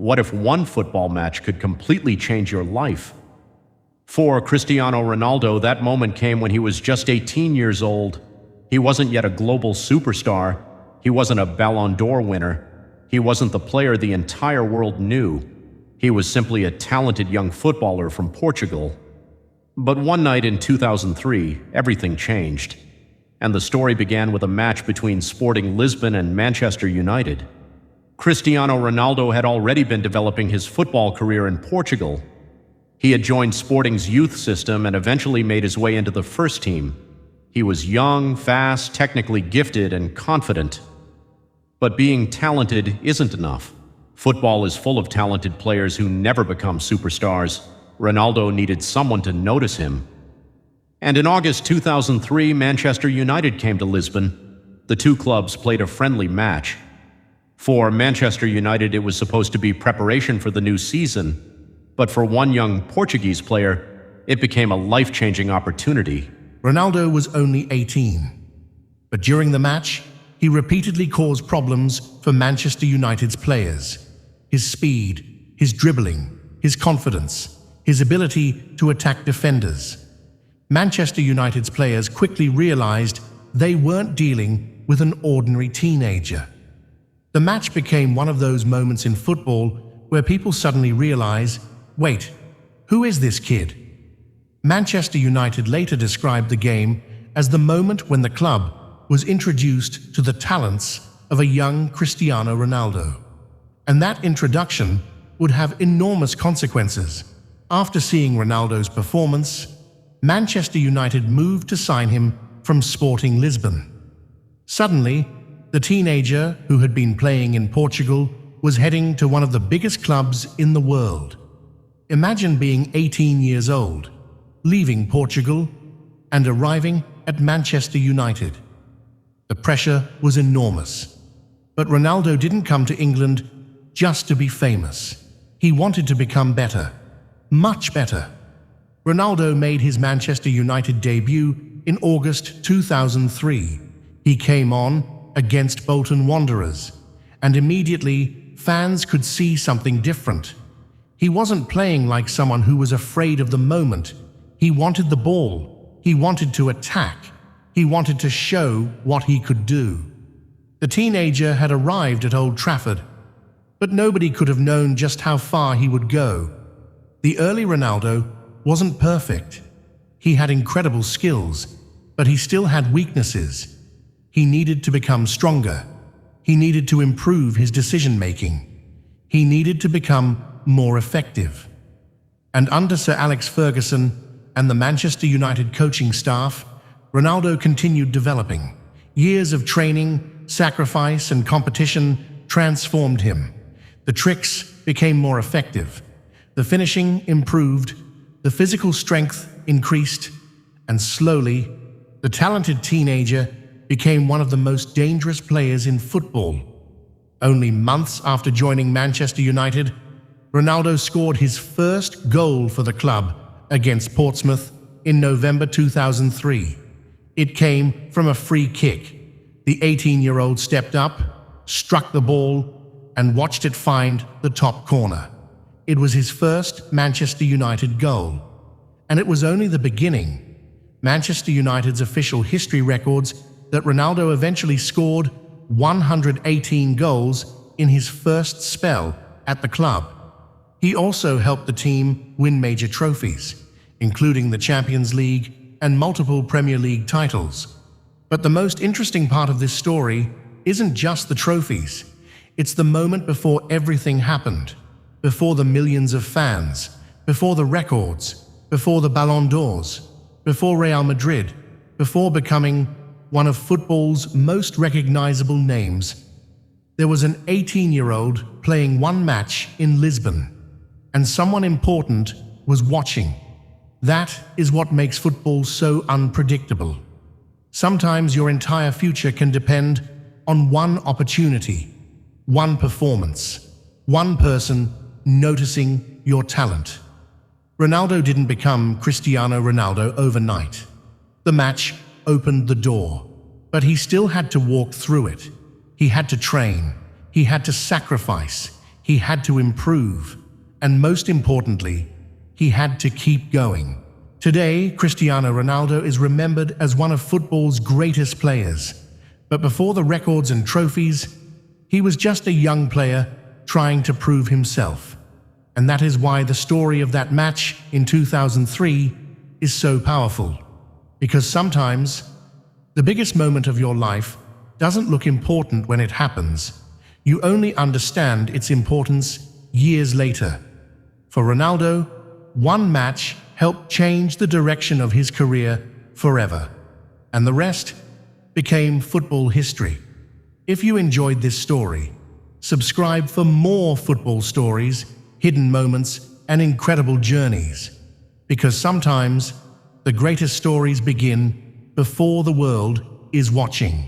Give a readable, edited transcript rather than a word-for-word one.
What if one football match could completely change your life? For Cristiano Ronaldo, that moment came when he was just 18 years old. He wasn't yet a global superstar. He wasn't a Ballon d'Or winner. He wasn't the player the entire world knew. He was simply a talented young footballer from Portugal. But one night in 2003, everything changed. And the story began with a match between Sporting Lisbon and Manchester United. Cristiano Ronaldo had already been developing his football career in Portugal. He had joined Sporting's youth system and eventually made his way into the first team. He was young, fast, technically gifted, and confident. But being talented isn't enough. Football is full of talented players who never become superstars. Ronaldo needed someone to notice him. And in August 2003, Manchester United came to Lisbon. The two clubs played a friendly match. For Manchester United, it was supposed to be preparation for the new season. But for one young Portuguese player, it became a life-changing opportunity. Ronaldo was only 18. But during the match, he repeatedly caused problems for Manchester United's players. His speed, his dribbling, his confidence, his ability to attack defenders. Manchester United's players quickly realized they weren't dealing with an ordinary teenager. The match became one of those moments in football where people suddenly realize, wait, who is this kid? Manchester United later described the game as the moment when the club was introduced to the talents of a young Cristiano Ronaldo. And that introduction would have enormous consequences. After seeing Ronaldo's performance, Manchester United moved to sign him from Sporting Lisbon. Suddenly, the teenager who had been playing in Portugal was heading to one of the biggest clubs in the world. Imagine being 18 years old, leaving Portugal, and arriving at Manchester United. The pressure was enormous. But Ronaldo didn't come to England just to be famous. He wanted to become better, much better. Ronaldo made his Manchester United debut in August 2003. He came on against Bolton Wanderers, and immediately fans could see something different. He wasn't playing like someone who was afraid of the moment. He wanted the ball. He wanted to attack. He wanted to show what he could do. The teenager had arrived at Old Trafford, but nobody could have known just how far he would go. The early Ronaldo wasn't perfect. He had incredible skills, but he still had weaknesses. He needed to become stronger. He needed to improve his decision-making. He needed to become more effective. And under Sir Alex Ferguson and the Manchester United coaching staff, Ronaldo continued developing. Years of training, sacrifice, and competition transformed him. The tricks became more effective. The finishing improved. The physical strength increased. And slowly, the talented teenager became one of the most dangerous players in football. Only months after joining Manchester United, Ronaldo scored his first goal for the club against Portsmouth in November 2003. It came from a free kick. The 18-year-old stepped up, struck the ball, and watched it find the top corner. It was his first Manchester United goal. And it was only the beginning. Manchester United's official history records that Ronaldo eventually scored 118 goals in his first spell at the club. He also helped the team win major trophies, including the Champions League and multiple Premier League titles. But the most interesting part of this story isn't just the trophies. It's the moment before everything happened, before the millions of fans, before the records, before the Ballon d'Ors, before Real Madrid, before becoming one of football's most recognizable names. There was an 18-year-old playing one match in Lisbon, and someone important was watching. That is what makes football so unpredictable. Sometimes your entire future can depend on one opportunity, one performance, one person noticing your talent. Ronaldo didn't become Cristiano Ronaldo overnight. The match opened the door, but he still had to walk through it. He had to train. He had to sacrifice. he had to improve, and most importantly, he had to keep going. Today, Cristiano Ronaldo is remembered as one of football's greatest players. But before the records and trophies, he was just a young player trying to prove himself. And that is why the story of that match in 2003 is so powerful. Because sometimes, the biggest moment of your life doesn't look important when it happens. You only understand its importance years later. For Ronaldo, one match helped change the direction of his career forever. And the rest became football history. If you enjoyed this story, subscribe for more football stories, hidden moments, and incredible journeys. Because sometimes the greatest stories begin before the world is watching.